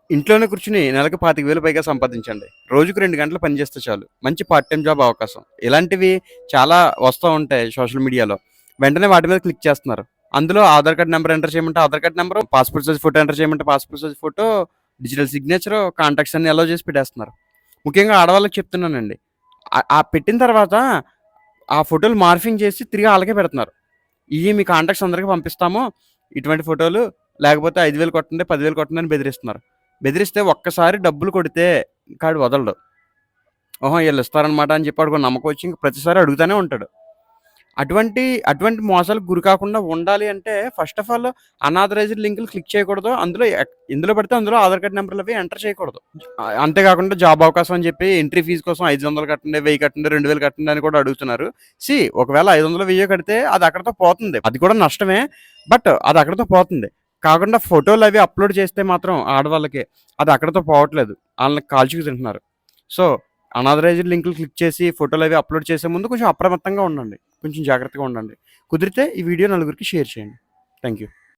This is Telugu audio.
ఇంట్లోనే కూర్చొని నెలకు 25,000 పైగా సంపాదించండి. రోజుకు 2 గంటలు పని చేస్తే చాలు. మంచి పార్ట్ టైమ్ జాబ్ అవకాశం. ఇలాంటివి చాలా వస్తా ఉంటాయి సోషల్ మీడియాలో. వెంటనే వాటి మీద క్లిక్ చేస్తున్నారు. అందులో ఆధార్ కార్డ్ నంబర్ ఎంటర్ చేయమంటే Aadhaar card number, passport size photo enter చేయమంటే passport size photo, digital signature, contacts అన్నీ అలౌ చేసి పెట్టేస్తున్నారు. ముఖ్యంగా ఆడవాళ్ళకి చెప్తున్నానండి. ఆ పెట్టిన తర్వాత ఆ ఫోటోలు మార్ఫింగ్ చేసి తిరిగి ఆళ్ళకే పెడుతున్నారు. ఇయి మీ కాంటాక్ట్స్ అందరికి పంపిస్తాము. ఇటువంటి ఫోటోలు లేకపోతే 5,000 కొట్టండి, 10,000 కొట్టండి అని బెదిరిస్తున్నారు. బెదిరిస్తే ఒక్కసారి డబ్బులు కొడితే ఇంకాడు వదలడు. ఓహో! ఈళ్ళిస్తారనమాట అని చెప్పి ఆడికో నమ్మకం వచ్చి ఇంక ప్రతిసారి అడుగుతానే ఉంటాడు. అటువంటి అటువంటి మోసాలకు గురి కాకుండా ఉండాలి అంటే ఫస్ట్ ఆఫ్ ఆల్ అనాథరైజ్డ్ లింకులు క్లిక్ చేయకూడదు. అందులో ఎందులో పడితే అందులో ఆధార్ కార్డ్ నంబర్‌లవి ఎంటర్ చేయకూడదు. అంతేకాకుండా జాబ్ అవకాశం అని చెప్పి ఎంట్రీ ఫీజ్ కోసం 500 కట్టండి, 1000 కట్టండి, 2000 కట్టండి అని కూడా అడుగుతున్నారు. ఒకవేళ 500, 1000 కడితే అది అక్కడితో పోతుంది. అది కూడా నష్టమే. బట్ అది అక్కడితో పోతుంది. కాకుండా ఫోటోలవి అప్‌లోడ్ చేస్తే మాత్రం ఆడవాళ్ళకి అది అక్కడితో పోవట్లేదు. ఆళ్ళని కాల్చుకు తింటున్నారు. సో, అనాథరైజ్డ్ లింకులు క్లిక్ చేసి ఫోటోలవి అప్‌లోడ్ చేసే ముందు కొంచెం అప్రమత్తంగా ఉండండి. కొంచెం జాగ్రత్తగా ఉండండి. కుదిరితే ఈ వీడియో నలుగురికి షేర్ చేయండి. Thank you.